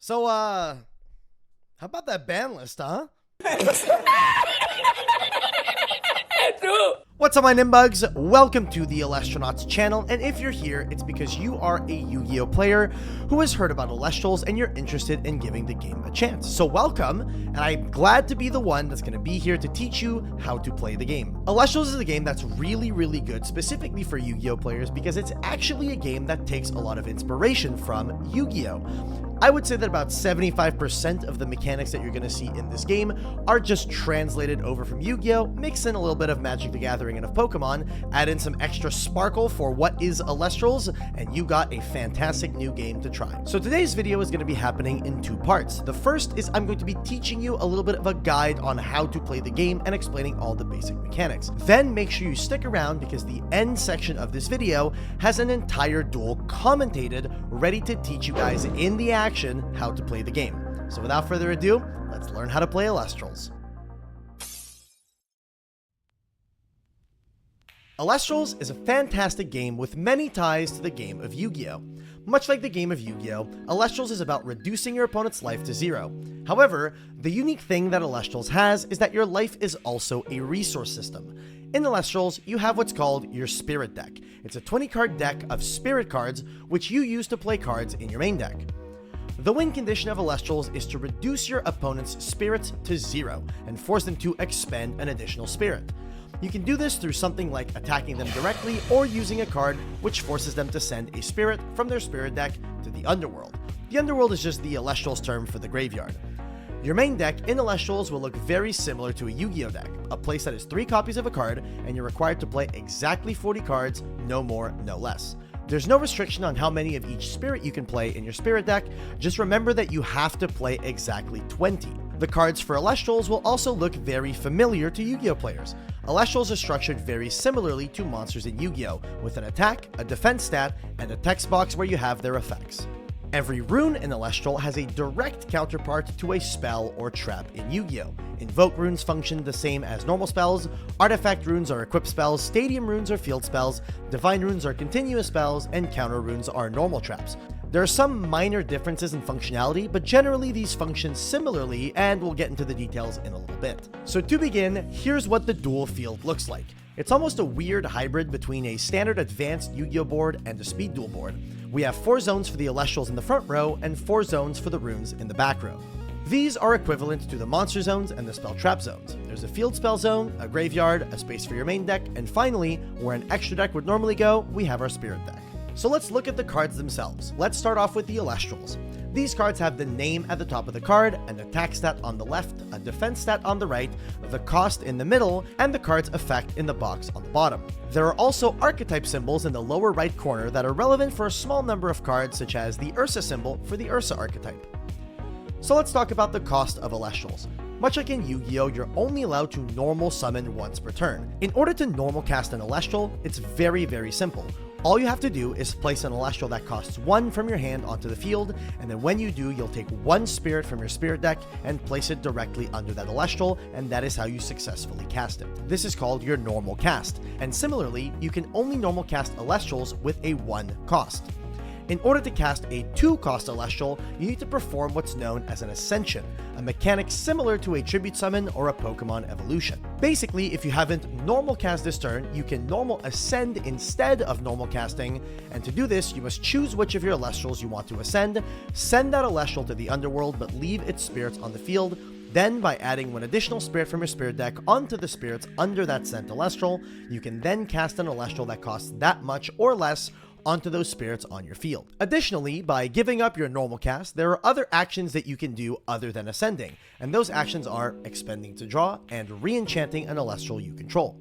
How about that ban list, huh? What's up, my Nimbugs? Welcome to the Elestrals channel, and if you're here, it's because you are a Yu-Gi-Oh player who has heard about Elestrals and you're interested in giving the game a chance. So welcome, and I'm glad to be the one that's going to be here to teach you how to play the game. Elestrals is a game that's really good, specifically for Yu-Gi-Oh players, because it's actually a game that takes a lot of inspiration from Yu-Gi-Oh! I would say that about 75% of the mechanics that you're going to see in this game are just translated over from Yu-Gi-Oh! Mix in a little bit of Magic the Gathering and of Pokemon, add in some extra sparkle for what is Elestrals, and you got a fantastic new game to try. So today's video is going to be happening in two parts. The first is I'm going to be teaching you a little bit of a guide on how to play the game and explaining all the basic mechanics. Then make sure you stick around because the end section of this video has an entire Duel commentated ready to teach you guys in the action how to play the game. So without further ado, let's learn how to play Elestrals. Elestrals is a fantastic game with many ties to the game of Yu-Gi-Oh! Much like the game of Yu-Gi-Oh!, Elestrals is about reducing your opponent's life to zero. However, the unique thing that Elestrals has is that your life is also a resource system. In Elestrals, you have what's called your Spirit deck. It's a 20-card deck of Spirit cards, which you use to play cards in your main deck. The win condition of Elestrals is to reduce your opponent's spirits to zero and force them to expend an additional spirit. You can do this through something like attacking them directly or using a card which forces them to send a spirit from their spirit deck to the underworld. The underworld is just the Elestrals term for the graveyard. Your main deck in Elestrals will look very similar to a Yu-Gi-Oh deck, a place that is 3 copies of a card, and you're required to play exactly 40 cards, no more, no less. There's no restriction on how many of each spirit you can play in your spirit deck, just remember that you have to play exactly 20. The cards for Elestrals will also look very familiar to Yu-Gi-Oh players. Elestrals are structured very similarly to monsters in Yu-Gi-Oh, with an attack, a defense stat, and a text box where you have their effects. Every rune in Elestral has a direct counterpart to a spell or trap in Yu-Gi-Oh! Invoke runes function the same as normal spells, artifact runes are equipped spells, stadium runes are field spells, divine runes are continuous spells, and counter runes are normal traps. There are some minor differences in functionality, but generally these function similarly, and we'll get into the details in a little bit. So to begin, here's what the Duel field looks like. It's almost a weird hybrid between a standard advanced Yu-Gi-Oh board and a speed duel board. We have 4 zones for the Elestrals in the front row and 4 zones for the runes in the back row. These are equivalent to the monster zones and the spell trap zones. There's a field spell zone, a graveyard, a space for your main deck, and finally, where an extra deck would normally go, we have our spirit deck. So let's look at the cards themselves. Let's start off with the Elestrals. These cards have the name at the top of the card, an attack stat on the left, a defense stat on the right, the cost in the middle, and the card's effect in the box on the bottom. There are also archetype symbols in the lower right corner that are relevant for a small number of cards, such as the Ursa symbol for the Ursa archetype. So let's talk about the cost of Elestrals. Much like in Yu-Gi-Oh, you're only allowed to normal summon once per turn. In order to normal cast an Elestral, it's very simple. All you have to do is place an Elestral that costs 1 from your hand onto the field, and then when you do, you'll take 1 spirit from your spirit deck and place it directly under that Elestral, and that is how you successfully cast it. This is called your normal cast, and similarly, you can only normal cast Elestrals with a 1 cost. In order to cast a 2-cost Elestral, you need to perform what's known as an Ascension, a mechanic similar to a Tribute Summon or a Pokemon Evolution. Basically, if you haven't normal cast this turn, you can normal Ascend instead of normal casting, and to do this, you must choose which of your Elestrals you want to Ascend, send that Elestral to the underworld but leave its spirits on the field. Then, by adding 1 additional spirit from your spirit deck onto the spirits under that sent Elestral, you can then cast an Elestral that costs that much or less onto those spirits on your field. Additionally, by giving up your normal cast, there are other actions that you can do other than ascending, and those actions are expending to draw and re-enchanting an Elestral you control.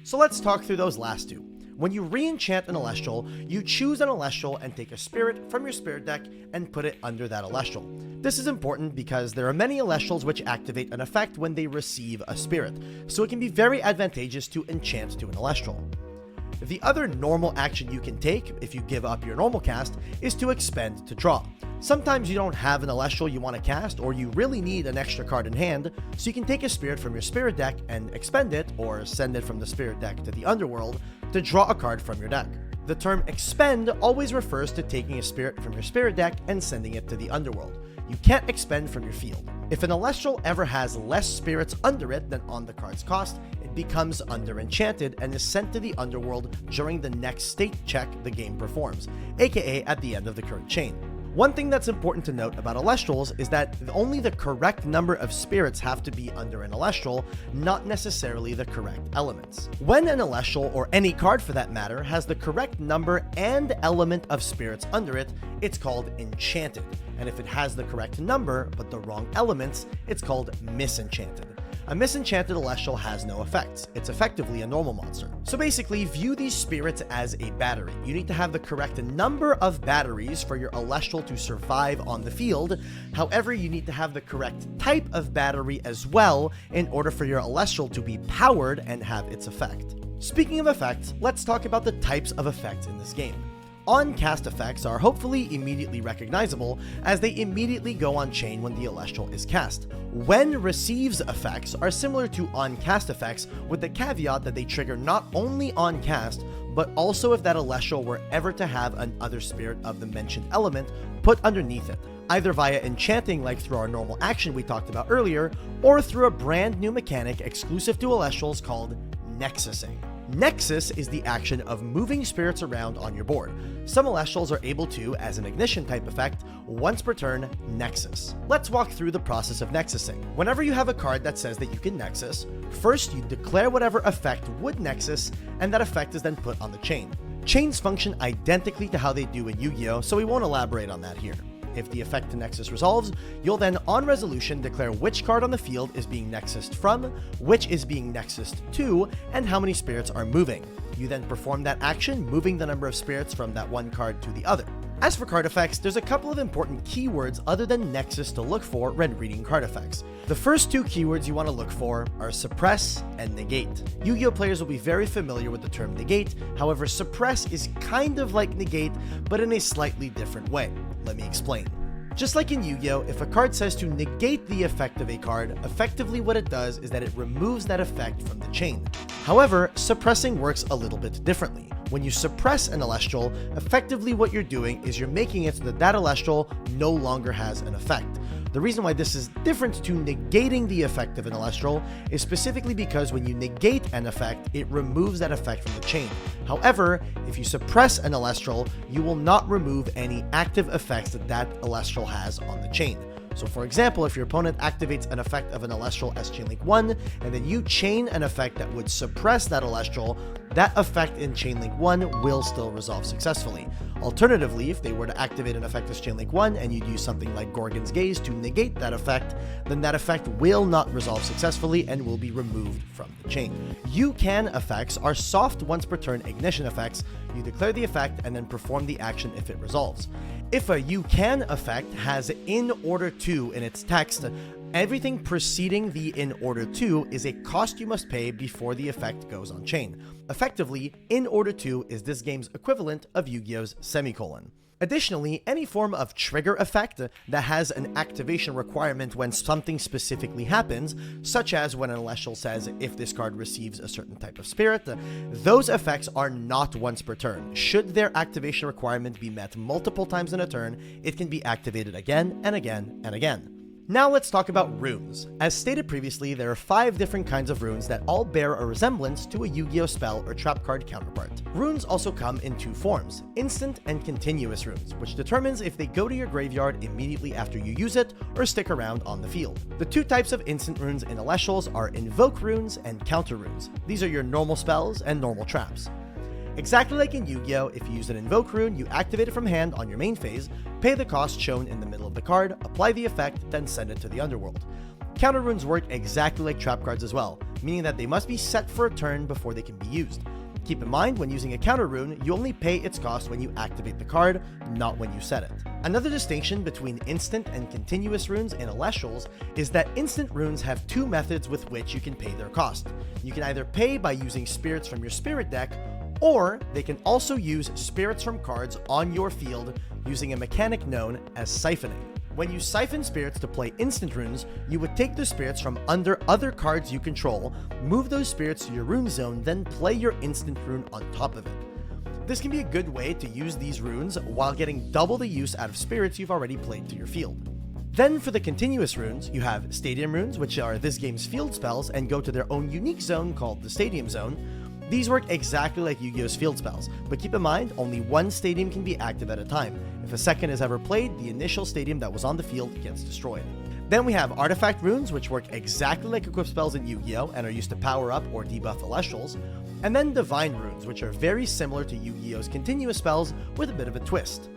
So let's talk through those last two. When you re-enchant an Elestral, you choose an Elestral and take a spirit from your spirit deck and put it under that Elestral. This is important because there are many Elestrals which activate an effect when they receive a spirit, so it can be very advantageous to enchant to an Elestral. The other normal action you can take, if you give up your normal cast, is to expend to draw. Sometimes you don't have an Elestral you want to cast, or you really need an extra card in hand, so you can take a spirit from your spirit deck and expend it, or send it from the spirit deck to the underworld, to draw a card from your deck. The term expend always refers to taking a spirit from your spirit deck and sending it to the underworld. you can't expend from your field. If an Elestral ever has less spirits under it than on the card's cost, it becomes under-enchanted and is sent to the underworld during the next state check the game performs, aka at the end of the current chain. One thing that's important to note about Elestrals is that only the correct number of spirits have to be under an Elestral, not necessarily the correct elements. When an Elestral, or any card for that matter, has the correct number and element of spirits under it, it's called enchanted. And if it has the correct number, but the wrong elements, it's called misenchanted. A misenchanted Elestral has no effects. It's effectively a normal monster. So basically, view these spirits as a battery. You need to have the correct number of batteries for your Elestral to survive on the field. However, you need to have the correct type of battery as well in order for your Elestral to be powered and have its effect. Speaking of effects, let's talk about the types of effects in this game. On-cast effects are hopefully immediately recognizable, as they immediately go on chain when the Elestral is cast. When receives effects are similar to on-cast effects, with the caveat that they trigger not only on cast, but also if that Elestral were ever to have another spirit of the mentioned element put underneath it, either via enchanting like through our normal action we talked about earlier, or through a brand new mechanic exclusive to Elestrals called Nexusing. Nexus is the action of moving spirits around on your board. Some Elestrals are able to, as an ignition type effect, once per turn, Nexus. Let's walk through the process of Nexusing. Whenever you have a card that says that you can Nexus, first you declare whatever effect would Nexus, and that effect is then put on the chain. Chains function identically to how they do in Yu-Gi-Oh!, so we won't elaborate on that here. If the effect to Nexus resolves, you'll then, on resolution, declare which card on the field is being Nexused from, which is being Nexused to, and how many spirits are moving. You then perform that action, moving the number of spirits from that one card to the other. As for card effects, there's a couple of important keywords other than Nexus to look for when reading card effects. The first two keywords you want to look for are suppress and negate. Yu-Gi-Oh! Players will be very familiar with the term negate, however suppress is kind of like negate, but in a slightly different way. Let me explain. Just like in Yu-Gi-Oh!, if a card says to negate the effect of a card, effectively what it does is that it removes that effect from the chain. However, suppressing works a little bit differently. When you suppress an Elestral, effectively what you're doing is you're making it so that that Elestral no longer has an effect. The reason why this is different to negating the effect of an Elestral is specifically because when you negate an effect, it removes that effect from the chain. However, if you suppress an Elestral, you will not remove any active effects that that Elestral has on the chain. So for example, if your opponent activates an effect of an Elestral as Chain Link 1, and then you chain an effect that would suppress that Elestral, that effect in Chain Link 1 will still resolve successfully. Alternatively, if they were to activate an effect as Chain Link 1 and you'd use something like Gorgon's Gaze to negate that effect, then that effect will not resolve successfully and will be removed from the chain. You can effects are soft once per turn ignition effects. You declare the effect and then perform the action if it resolves. If a you can effect has in order to in its text, everything preceding the in order to is a cost you must pay before the effect goes on chain. Effectively, in order to is this game's equivalent of Yu-Gi-Oh's semicolon. Additionally, any form of trigger effect that has an activation requirement when something specifically happens, such as when an Elestral says if this card receives a certain type of spirit, those effects are not once per turn. Should their activation requirement be met multiple times in a turn, it can be activated again and again and again. Now let's talk about runes. As stated previously, there are 5 different kinds of runes that all bear a resemblance to a Yu-Gi-Oh! Spell or trap card counterpart. Runes also come in 2 forms, instant and continuous runes, which determines if they go to your graveyard immediately after you use it or stick around on the field. The 2 types of instant runes in Elestrals are invoke runes and counter runes. These are your normal spells and normal traps. Exactly like in Yu-Gi-Oh!, if you use an invoke rune, you activate it from hand on your main phase, pay the cost shown in the middle of the card, apply the effect, then send it to the underworld. Counter runes work exactly like trap cards as well, meaning that they must be set for a turn before they can be used. Keep in mind, when using a counter rune, you only pay its cost when you activate the card, not when you set it. Another distinction between instant and continuous runes in Elestrals is that instant runes have 2 methods with which you can pay their cost. You can either pay by using spirits from your spirit deck, or they can also use spirits from cards on your field using a mechanic known as siphoning. When you siphon spirits to play instant runes, you would take the spirits from under other cards you control, move those spirits to your rune zone, then play your instant rune on top of it. This can be a good way to use these runes while getting double the use out of spirits you've already played to your field. Then for the continuous runes, you have stadium runes, which are this game's field spells and go to their own unique zone called the stadium zone. These work exactly like Yu-Gi-Oh's field spells, but keep in mind, only one stadium can be active at a time. If a second is ever played, the initial stadium that was on the field gets destroyed. Then we have artifact runes, which work exactly like equip spells in Yu-Gi-Oh! And are used to power up or debuff Elestrals. And then divine runes, which are very similar to Yu-Gi-Oh's continuous spells with a bit of a twist.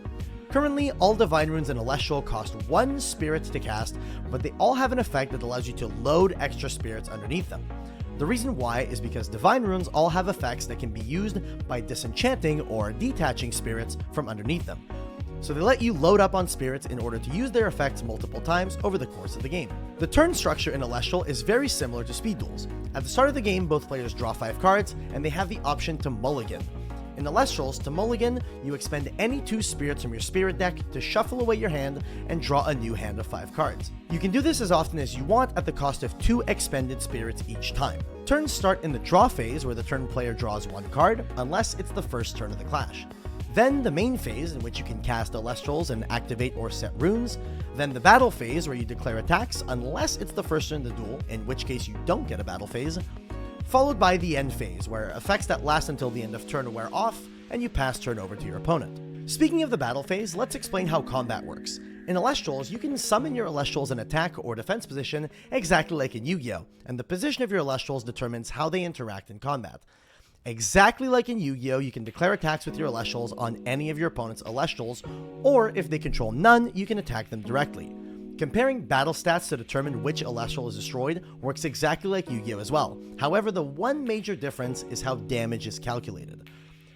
Currently, all divine runes in Elestral cost 1 spirit to cast, but they all have an effect that allows you to load extra spirits underneath them. The reason why is because divine runes all have effects that can be used by disenchanting or detaching spirits from underneath them. So they let you load up on spirits in order to use their effects multiple times over the course of the game. The turn structure in Elestral is very similar to speed duels. At the start of the game, both players draw 5 cards, and they have the option to mulligan. In Elestrals, to mulligan, you expend any 2 spirits from your spirit deck to shuffle away your hand and draw a new hand of 5 cards. You can do this as often as you want at the cost of 2 expended spirits each time. Turns start in the draw phase, where the turn player draws 1 card, unless it's the first turn of the clash. Then the main phase, in which you can cast Elestrals and activate or set runes. Then the battle phase, where you declare attacks, unless it's the first turn of the duel, in which case you don't get a battle phase. Followed by the end phase, where effects that last until the end of turn wear off, and you pass turn over to your opponent. Speaking of the battle phase, let's explain how combat works. In Elestrals, you can summon your Elestrals in attack or defense position exactly like in Yu-Gi-Oh!, and the position of your Elestrals determines how they interact in combat. Exactly like in Yu-Gi-Oh!, you can declare attacks with your Elestrals on any of your opponent's Elestrals, or if they control none, you can attack them directly. Comparing battle stats to determine which Elestral is destroyed works exactly like Yu-Gi-Oh! As well. However, the one major difference is how damage is calculated.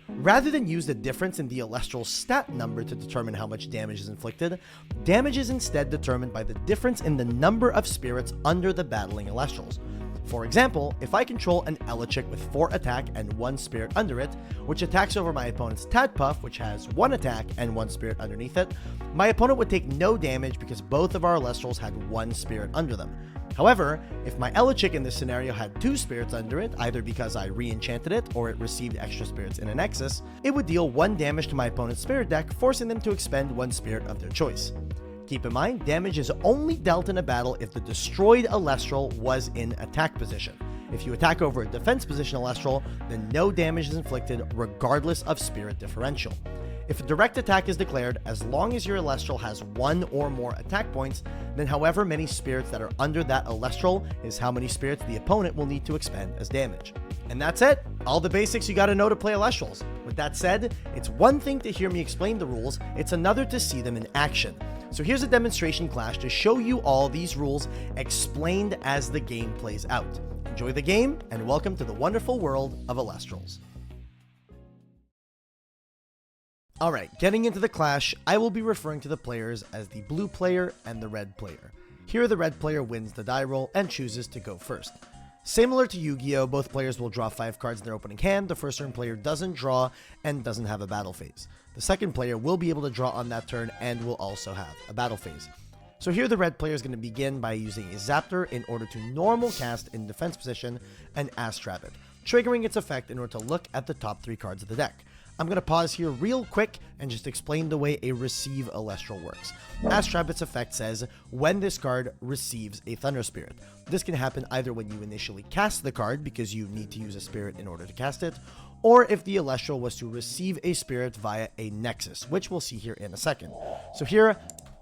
Rather than use the difference in the Elestral's stat number to determine how much damage is inflicted, damage is instead determined by the difference in the number of spirits under the battling Elestrals. For example, if I control an Elechick with 4 attack and 1 spirit under it, which attacks over my opponent's Tadpuff, which has 1 attack and 1 spirit underneath it, my opponent would take no damage because both of our Elestrals had 1 spirit under them. However, if my Elechick in this scenario had 2 spirits under it, either because I re-enchanted it or it received extra spirits in a Nexus, it would deal 1 damage to my opponent's spirit deck, forcing them to expend 1 spirit of their choice. Keep in mind, damage is only dealt in a battle if the destroyed Elestral was in attack position. If you attack over a defense position Elestral, then no damage is inflicted regardless of spirit differential. If a direct attack is declared, as long as your Elestral has 1 or more attack points, then however many spirits that are under that Elestral is how many spirits the opponent will need to expend as damage. And that's it! All the basics you gotta know to play Elestrals. With that said, it's one thing to hear me explain the rules, it's another to see them in action. So here's a demonstration clash to show you all these rules explained as the game plays out. Enjoy the game, and welcome to the wonderful world of Elestrals. Alright, getting into the clash, I will be referring to the players as the blue player and the red player. Here the red player wins the die roll and chooses to go first. Similar to Yu-Gi-Oh!, both players will draw 5 cards in their opening hand. The first turn player doesn't draw and doesn't have a battle phase. The second player will be able to draw on that turn and will also have a battle phase. So here the red player is going to begin by using a Zaptor in order to normal cast in defense position an Astrabbit, triggering its effect in order to look at the top 3 cards of the deck. I'm going to pause here real quick and just explain the way a Receive Elestral works. Astrabbit's effect says, when this card receives a Thunder Spirit. This can happen either when you initially cast the card because you need to use a spirit in order to cast it, or if the Elestral was to receive a spirit via a Nexus, which we'll see here in a second. So here,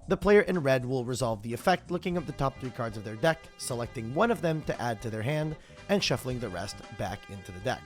the player in red will resolve the effect looking at the top 3 cards of their deck, selecting one of them to add to their hand, and shuffling the rest back into the deck.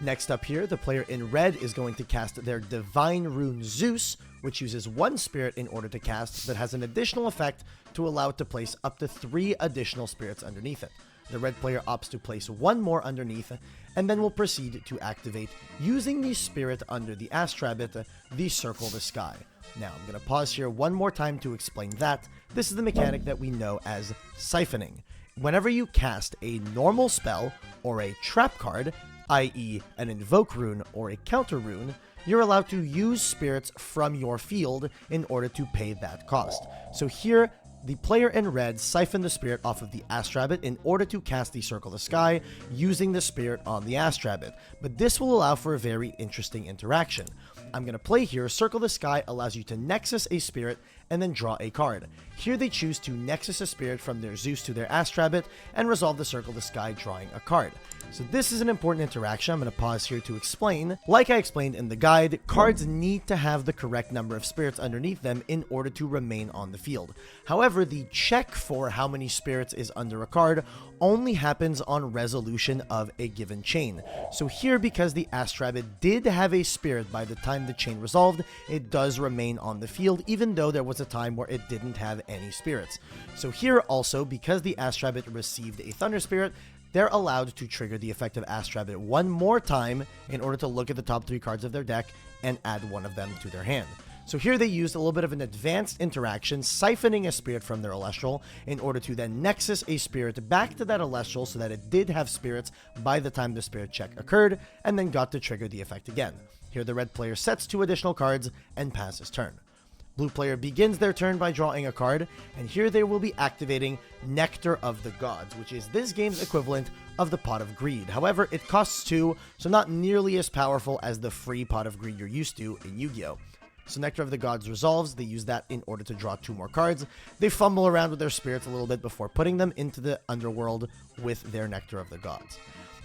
Next up here, the player in red is going to cast their Divine Rune Zeus, which uses 1 spirit in order to cast, but has an additional effect to allow it to place up to 3 additional spirits underneath it. The red player opts to place 1 more underneath, and then will proceed to activate, using the spirit under the Astrabbit, the Circle the Sky. Now, I'm going to pause here one more time to explain that. This is the mechanic that we know as siphoning. Whenever you cast a normal spell or a trap card, i.e. an invoke rune or a counter rune, you're allowed to use spirits from your field in order to pay that cost. So here, the player in red siphoned the spirit off of the Astrabbit in order to cast the Circle the Sky using the spirit on the Astrabbit, but this will allow for a very interesting interaction. I'm going to play here. Circle the Sky allows you to Nexus a spirit and then draw a card. Here they choose to Nexus a spirit from their Zeus to their Astrabbit and resolve the Circle the Sky, drawing a card. So this is an important interaction. I'm going to pause here to explain. Like I explained in the guide, cards need to have the correct number of spirits underneath them in order to remain on the field. However, the check for how many spirits is under a card only happens on resolution of a given chain. So here, because the Astrabbit did have a spirit by the time the chain resolved, it does remain on the field, even though there was a time where it didn't have any spirits. So here also, because the Astrabbit received a Thunder Spirit, they're allowed to trigger the effect of Astrabbit one more time in order to look at the top 3 cards of their deck and add one of them to their hand. So here they used a little bit of an advanced interaction, siphoning a spirit from their Elestral in order to then Nexus a spirit back to that Elestral so that it did have spirits by the time the spirit check occurred, and then got to trigger the effect again. Here the red player sets 2 additional cards and passes turn. Blue player begins their turn by drawing a card, and here they will be activating Nectar of the Gods, which is this game's equivalent of the Pot of Greed. However, it costs 2, so not nearly as powerful as the free Pot of Greed you're used to in Yu-Gi-Oh! So Nectar of the Gods resolves, they use that in order to draw 2 more cards. They fumble around with their spirits a little bit before putting them into the underworld with their Nectar of the Gods.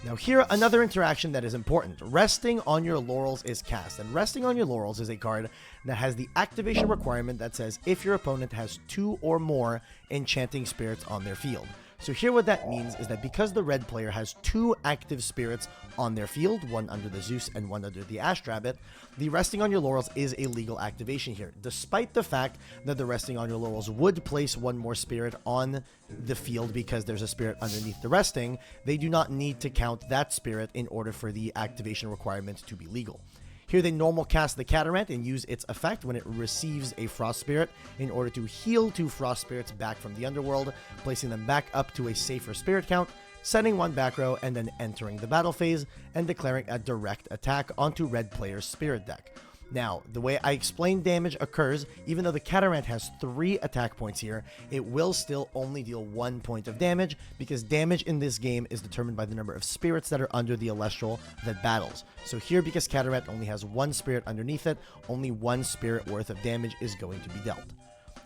Now here, another interaction that is important. Resting on Your Laurels is cast, and Resting on Your Laurels is a card that has the activation requirement that says if your opponent has 2 or more enchanting spirits on their field. So here what that means is that because the red player has 2 active spirits on their field, one under the Zeus and one under the Astrabbit, the Resting on Your Laurels is a legal activation here, despite the fact that the Resting on Your Laurels would place 1 more spirit on the field because there's a spirit underneath the resting. They do not need to count that spirit in order for the activation requirement to be legal. Here they normal cast the Cataract and use its effect when it receives a Frost Spirit in order to heal 2 Frost Spirits back from the underworld, placing them back up to a safer spirit count, setting 1 back row, and then entering the battle phase and declaring a direct attack onto red player's spirit deck. Now, the way I explained damage occurs, even though the Cataract has 3 attack points here, it will still only deal 1 point of damage, because damage in this game is determined by the number of spirits that are under the Elestral that battles. So here, because Cataract only has 1 spirit underneath it, only 1 spirit worth of damage is going to be dealt.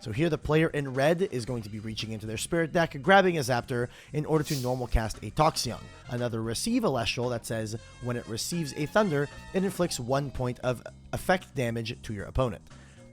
So here the player in red is going to be reaching into their spirit deck, grabbing a Zaptor in order to normal cast a Toxion, another receive Elestral that says when it receives a Thunder, it inflicts 1 point of effect damage to your opponent.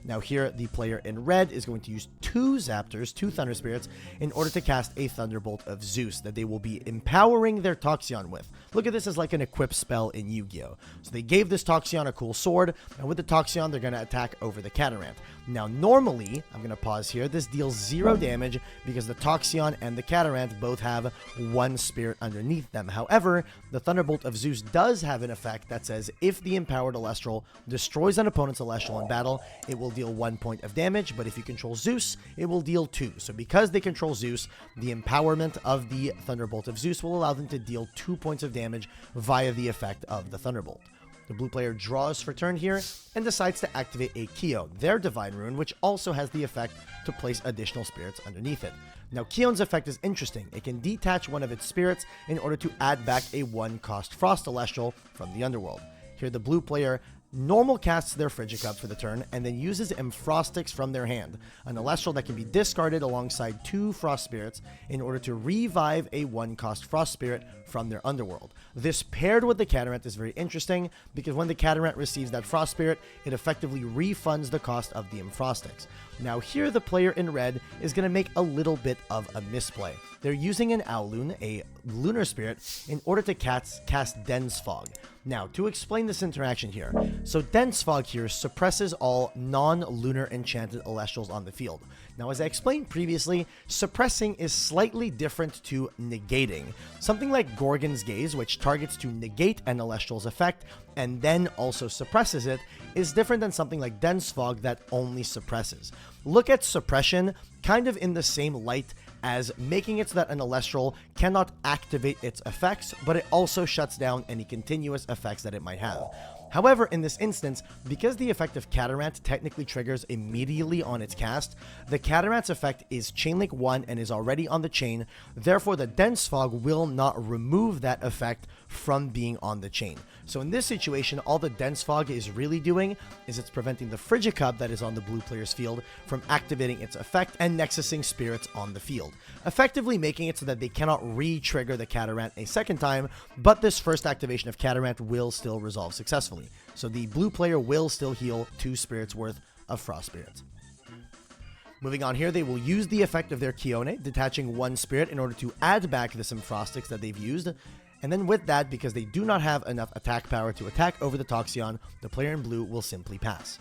Now here, the player in red is going to use 2 Zaptors, 2 Thunder Spirits, in order to cast a Thunderbolt of Zeus that they will be empowering their Toxion with. Look at this as like an equip spell in Yu-Gi-Oh! So they gave this Toxion a cool sword, and with the Toxion, they're going to attack over the Cataract. Now normally, I'm going to pause here, this deals 0 damage because the Toxion and the Cataract both have 1 spirit underneath them. However, the Thunderbolt of Zeus does have an effect that says if the empowered Elestral destroys an opponent's Elestral in battle, it will deal 1 point of damage, but if you control Zeus, it will deal 2. So because they control Zeus, the empowerment of the Thunderbolt of Zeus will allow them to deal 2 points of damage via the effect of the Thunderbolt. The blue player draws for turn here and decides to activate a Kyo, their Divine Rune, which also has the effect to place additional spirits underneath it. Now, Kion's effect is interesting. It can detach one of its spirits in order to add back a 1-cost Frost Celestial from the underworld. Here, the blue player normal casts their Frigicup for the turn and then uses Emfrostics from their hand, an Elestral that can be discarded alongside 2 Frost Spirits in order to revive a 1-cost Frost Spirit from their underworld. This paired with the Cataract is very interesting because when the Cataract receives that Frost Spirit, it effectively refunds the cost of the Emfrostics. Now here the player in red is going to make a little bit of a misplay. They're using an Owloon, a Lunar Spirit, in order to cast Dense Fog. Now, to explain this interaction here, so Dense Fog here suppresses all non-lunar enchanted Elestrals on the field. Now, as I explained previously, suppressing is slightly different to negating. Something like Gorgon's Gaze, which targets to negate an Elestral's effect and then also suppresses it, is different than something like Dense Fog that only suppresses. Look at suppression kind of in the same light as making it so that an Elestral cannot activate its effects, but it also shuts down any continuous effects that it might have. However, in this instance, because the effect of Catarant technically triggers immediately on its cast, the Catarant's effect is Chain Link 1 and is already on the chain, therefore the Dense Fog will not remove that effect from being on the chain. So in this situation, all the Dense Fog is really doing is it's preventing the Frigicub that is on the blue player's field from activating its effect and nexusing spirits on the field, effectively making it so that they cannot re-trigger the Catarant a second time, but this first activation of Catarant will still resolve successfully. So the blue player will still heal 2 spirits worth of Frost Spirits. Moving on here, they will use the effect of their Kione, detaching 1 spirit in order to add back the Symphrostics that they've used. And then with that, because they do not have enough attack power to attack over the Toxion, the player in blue will simply pass.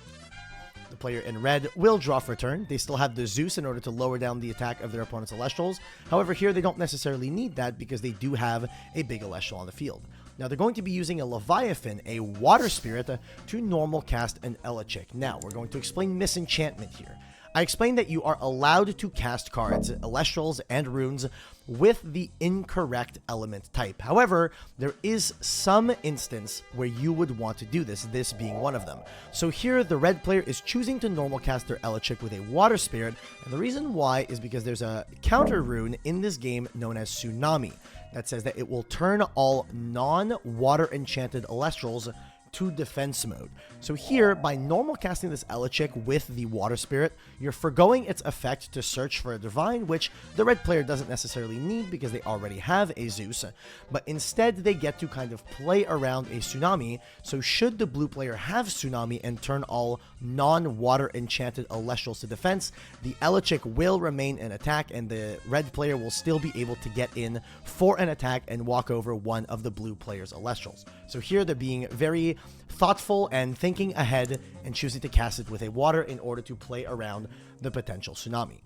The player in red will draw for turn. They still have the Zeus in order to lower down the attack of their opponent's Elestrals. However, here they don't necessarily need that because they do have a big Elestral on the field. Now, they're going to be using a Leviathan, a water spirit, to normal cast an Elechic. Now, we're going to explain Misenchantment here. I explained that you are allowed to cast cards, Elestrals, and runes with the incorrect element type. However, there is some instance where you would want to do this being one of them. So here, the red player is choosing to normal cast their Elechic with a water spirit, and the reason why is because there's a counter rune in this game known as Tsunami that says that it will turn all non-water enchanted Elestrals to defense mode. So here, by normal casting this Elechic with the water spirit, you're forgoing its effect to search for a divine, which the red player doesn't necessarily need because they already have a Zeus, but instead they get to kind of play around a Tsunami. So should the blue player have Tsunami and turn all non-water enchanted Elestrals to defense, the Elechic will remain an attack and the red player will still be able to get in for an attack and walk over one of the blue player's Elestrals. So here they're being very thoughtful and thinking ahead and choosing to cast it with a water in order to play around the potential Tsunami.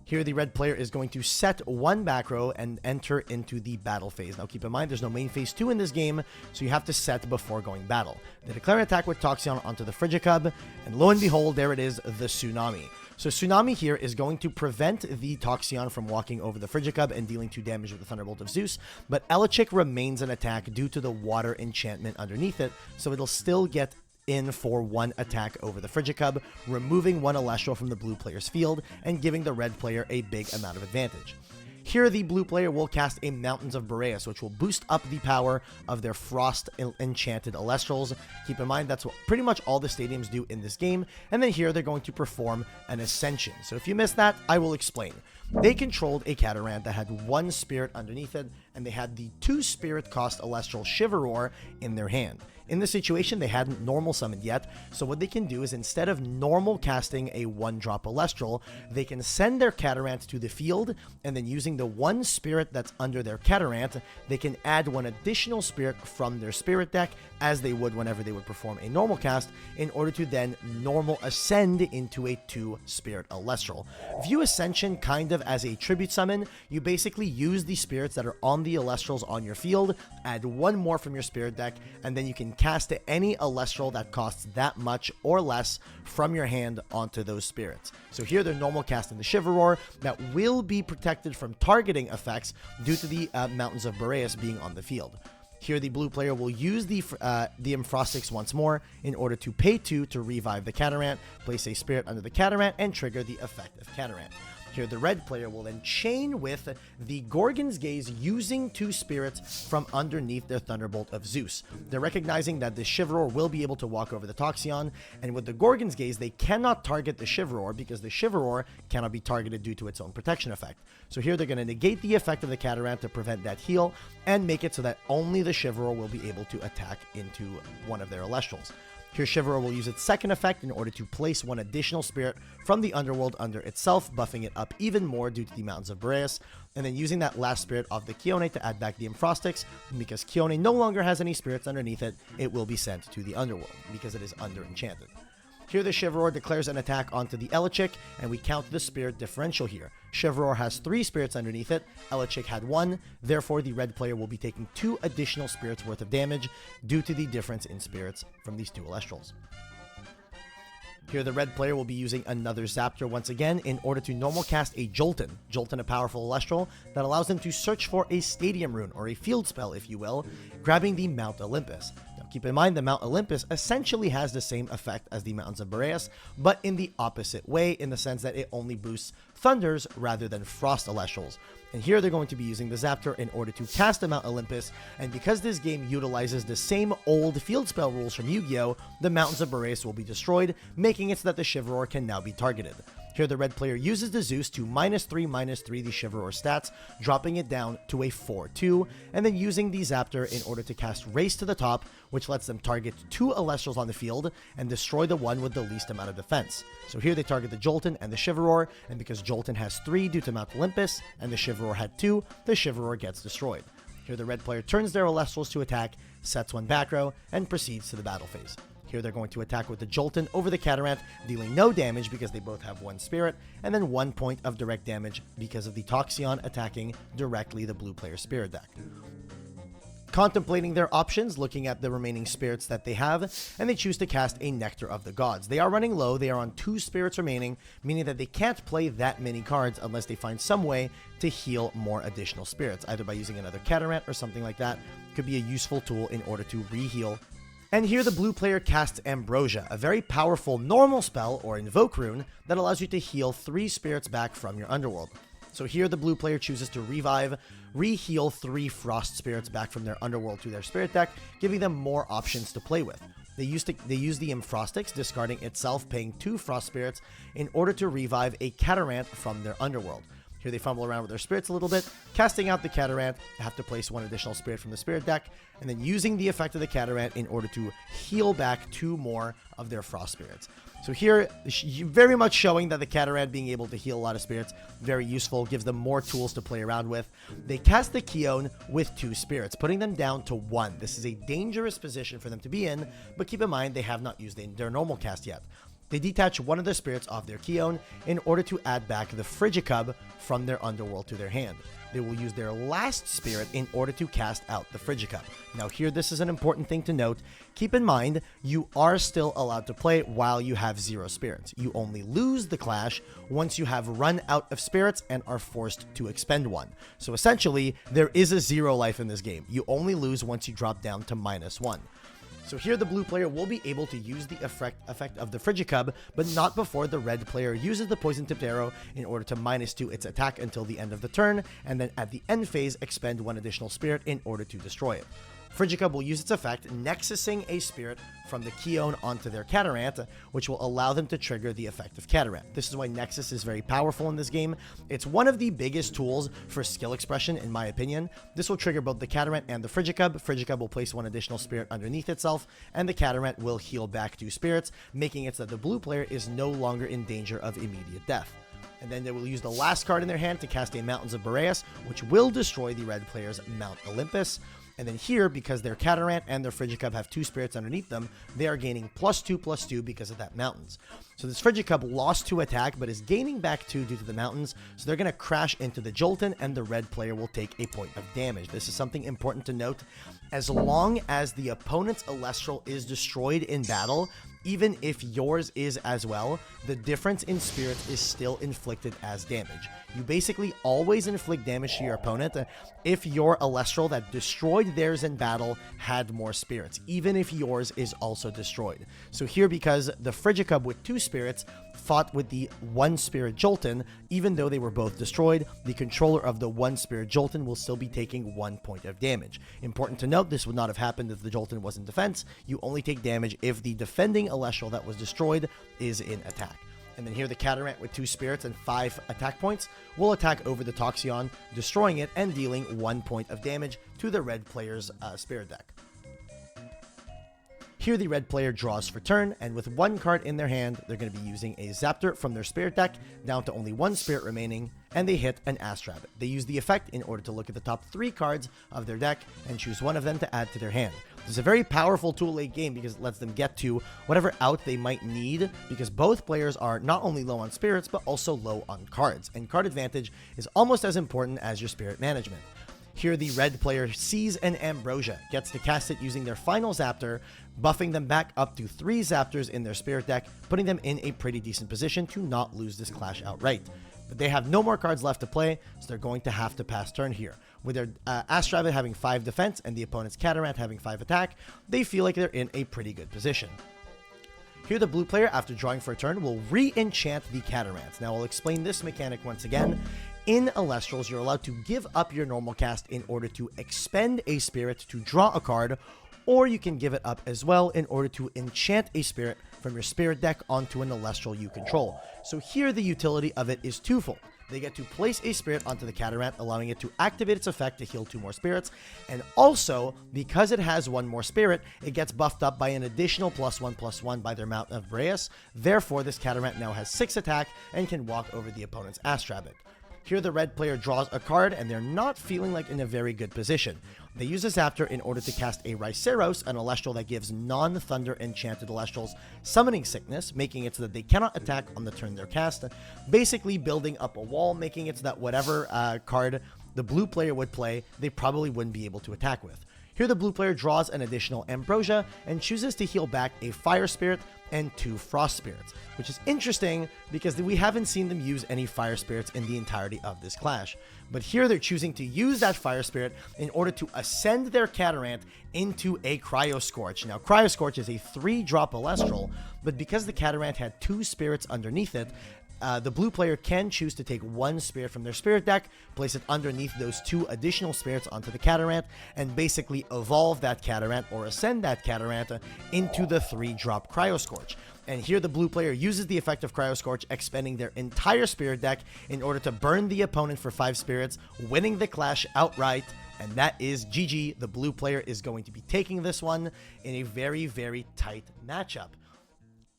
Here, the red player is going to set 1 back row and enter into the battle phase. Now, keep in mind, there's no main phase 2 in this game, so you have to set before going battle. They declare an attack with Toxion onto the Frigicub, and lo and behold, there it is, the Tsunami. So Tsunami here is going to prevent the Toxion from walking over the Frigicub and dealing 2 damage with the Thunderbolt of Zeus, but Elechic remains an attack due to the water enchantment underneath it, so it'll still get in for 1 attack over the Frigicub, removing 1 Elestral from the blue player's field and giving the red player a big amount of advantage. Here, the blue player will cast a Mountains of Boreas, which will boost up the power of their Frost Enchanted Elestrals. Keep in mind, that's what pretty much all the stadiums do in this game. And then here, they're going to perform an Ascension. So if you missed that, I will explain. They controlled a Catarant that had 1 spirit underneath it, and they had the 2 spirit cost Elestral Shiveror in their hand. In this situation, they hadn't normal summoned yet, so what they can do is instead of normal casting a 1-drop Elestral, they can send their Catarant to the field, and then using the 1 spirit that's under their Catarant, they can add 1 additional spirit from their spirit deck, as they would whenever they would perform a normal cast, in order to then normal ascend into a 2-spirit Elestral. View Ascension kind of as a tribute summon. You basically use the spirits that are on the Elestrals on your field, add 1 more from your spirit deck, and then you can cast any Elestral that costs that much or less from your hand onto those spirits. So here they're normal casting the Shiveror that will be protected from targeting effects due to the Mountains of Boreas being on the field. Here, the blue player will use the Symphrostics once more in order to pay 2 to revive the Catarant, place a spirit under the Catarant, and trigger the effect of Catarant. Here, the red player will then chain with the Gorgon's Gaze using 2 spirits from underneath their Thunderbolt of Zeus. They're recognizing that the Shiveror will be able to walk over the Toxion, and with the Gorgon's Gaze, they cannot target the Shiveror because the Shiveror cannot be targeted due to its own protection effect. So here, they're going to negate the effect of the Catarant to prevent that heal, and make it so that only the Shiveror will be able to attack into one of their Elestrals. Here, Shiveror will use its second effect in order to place 1 additional spirit from the underworld under itself, buffing it up even more due to the Mountains of Boreas, and then using that last spirit of the Kione to add back the Symphrostics. Because Kione no longer has any spirits underneath it, it will be sent to the underworld because it is under enchanted. Here, the Shiveror declares an attack onto the Elechic, and we count the spirit differential here. Shiveror has 3 spirits underneath it, Elechic had 1, therefore the red player will be taking 2 additional spirits worth of damage due to the difference in spirits from these 2 Elestrals. Here, the red player will be using another Zaptor once again in order to normal cast a Jolten. Jolten, a powerful Elestral that allows them to search for a Stadium Rune, or a field spell if you will, grabbing the Mount Olympus. Now, Keep in mind the Mount Olympus essentially has the same effect as the Mountains of Boreas, but in the opposite way, in the sense that it only boosts Thunders rather than Frost Elestrals. And here they're going to be using the Zaptor in order to cast the Mount Olympus, and because this game utilizes the same old field spell rules from Yu-Gi-Oh!, the Mountains of Boreas will be destroyed, making it so that the Chivalror can now be targeted. Here the red player uses the Zeus to -3/-3 the Chivalror stats, dropping it down to a 4/2, and then using the Zaptor in order to cast Race to the Top, which lets them target 2 Elestrals on the field and destroy the one with the least amount of defense. So here they target the Jolton and the Chivalror, and because Jolton has 3 due to Mount Olympus, and the Chivalror had 2, the Chivalror gets destroyed. Here the red player turns their Elestrals to attack, sets one back row, and proceeds to the battle phase. Here they're going to attack with the Jolton over the Catarant, dealing no damage because they both have 1 spirit, and then 1 point of direct damage because of the Toxion attacking directly the blue player's spirit deck. Contemplating their options, looking at the remaining spirits that they have, and they choose to cast a Nectar of the Gods. They are running low, they are on 2 spirits remaining, meaning that they can't play that many cards unless they find some way to heal more additional spirits, either by using another Catarant or something like that. Could be a useful tool in order to re-heal. And here the blue player casts Ambrosia, a very powerful normal spell or invoke rune that allows you to heal 3 spirits back from your underworld. So here the blue player chooses to re-heal 3 frost spirits back from their underworld to their spirit deck, giving them more options to play with. They use the Infrostics, discarding itself, paying 2 frost spirits in order to revive a Catarant from their underworld. Here they fumble around with their spirits a little bit, casting out the Catarant, have to place 1 additional spirit from the spirit deck, and then using the effect of the Catarant in order to heal back 2 more of their frost spirits. So here, very much showing that the Catarant being able to heal a lot of spirits, very useful, gives them more tools to play around with. They cast the Keon with 2 spirits, putting them down to 1. This is a dangerous position for them to be in, but keep in mind they have not used their normal cast yet. They detach 1 of their spirits off their Keon in order to add back the Frigicub from their underworld to their hand. They will use their last spirit in order to cast out the Frigicub. Now here, this is an important thing to note. Keep in mind, you are still allowed to play while you have 0 spirits. You only lose the clash once you have run out of spirits and are forced to expend 1. So essentially, there is a 0 life in this game. You only lose once you drop down to -1. So here the blue player will be able to use the effect of the Frigicub, but not before the red player uses the Poison Tipped Arrow in order to -2 its attack until the end of the turn, and then at the end phase expend 1 additional spirit in order to destroy it. Frigicub will use its effect, Nexusing a spirit from the Keon onto their Catarant, which will allow them to trigger the effect of Catarant. This is why Nexus is very powerful in this game. It's one of the biggest tools for skill expression, in my opinion. This will trigger both the Catarant and the Frigicub. Frigicub will place 1 additional spirit underneath itself, and the Catarant will heal back 2 spirits, making it so that the blue player is no longer in danger of immediate death. And then they will use the last card in their hand to cast a Mountains of Boreas, which will destroy the red player's Mount Olympus. And then here, because their Catarant and their Frigicub have 2 spirits underneath them, they are gaining +2/+2 because of that Mountains. So this Frigicub lost 2 attack, but is gaining back 2 due to the Mountains, so they're going to crash into the Jolton, and the red player will take a point of damage. This is something important to note. As long as the opponent's Elestral is destroyed in battle, even if yours is as well, the difference in spirits is still inflicted as damage. You basically always inflict damage to your opponent if your Elestral that destroyed theirs in battle had more spirits, even if yours is also destroyed. So here, because the Frigicub with 2 spirits fought with the 1 spirit Jolton, even though they were both destroyed, the controller of the 1 spirit Jolton will still be taking 1 point of damage. Important to note, this would not have happened if the Jolton was in defense. You only take damage if the defending Elestral that was destroyed is in attack. And then here the Catarant with 2 spirits and 5 attack points will attack over the Toxion, destroying it and dealing 1 point of damage to the red player's spirit deck. Here the red player draws for turn, and with 1 card in their hand, they're going to be using a Zaptor from their spirit deck, down to only 1 spirit remaining, and they hit an Astrab. They use the effect in order to look at the top 3 cards of their deck and choose 1 of them to add to their hand. This is a very powerful tool late game because it lets them get to whatever out they might need, because both players are not only low on spirits, but also low on cards, and card advantage is almost as important as your spirit management. Here the red player sees an Ambrosia, gets to cast it using their final Zaptor, buffing them back up to 3 Zaptors in their spirit deck, putting them in a pretty decent position to not lose this clash outright. but they have no more cards left to play, so they're going to have to pass turn here. With their Astrabbit having 5 defense and the opponent's Catarant having 5 attack, they feel like they're in a pretty good position. Here, the blue player, after drawing for a turn, will re-enchant the Catarant. Now, I'll explain this mechanic once again. In Elestrals, you're allowed to give up your normal cast in order to expend a spirit to draw a card, or you can give it up as well in order to enchant a spirit from your spirit deck onto an Elestral you control. So here, the utility of it is twofold. They get to place a spirit onto the Catarant, allowing it to activate its effect to heal 2 more spirits, and also, because it has 1 more spirit, it gets buffed up by an additional +1/+1 by their Mountain of Breas. Therefore, this Catarant now has 6 attack and can walk over the opponent's Astrabbit. Here, the red player draws a card, and they're not feeling like in a very good position. They use a Zaptor in order to cast a Rhyceros, an Elestral that gives non-Thunder enchanted Elestrals Summoning Sickness, making it so that they cannot attack on the turn they're cast, basically building up a wall, making it so that whatever card the blue player would play, they probably wouldn't be able to attack with. Here, the blue player draws an additional Ambrosia and chooses to heal back a Fire Spirit and 2 Frost Spirits, which is interesting because we haven't seen them use any Fire Spirits in the entirety of this clash. But here they're choosing to use that Fire Spirit in order to ascend their Catarant into a Cryo Scorch. Now, Cryo Scorch is a 3-drop Elestral, but because the Catarant had 2 spirits underneath it, the blue player can choose to take 1 spirit from their spirit deck, place it underneath those 2 additional spirits onto the Catarant, and basically evolve that Catarant or ascend that Catarant into the 3-drop Cryo Scorch. And here the blue player uses the effect of Cryo Scorch, expending their entire spirit deck in order to burn the opponent for 5 spirits, winning the clash outright. And that is GG. The blue player is going to be taking this one in a very, very tight matchup.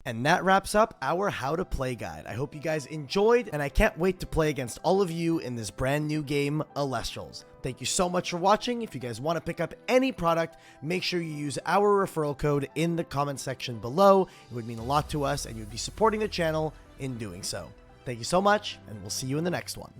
And that wraps up our How to Play guide. I hope you guys enjoyed, and I can't wait to play against all of you in this brand new game, Elestrals. Thank you so much for watching. If you guys want to pick up any product, make sure you use our referral code in the comment section below. It would mean a lot to us, and you'd be supporting the channel in doing so. Thank you so much, and we'll see you in the next one.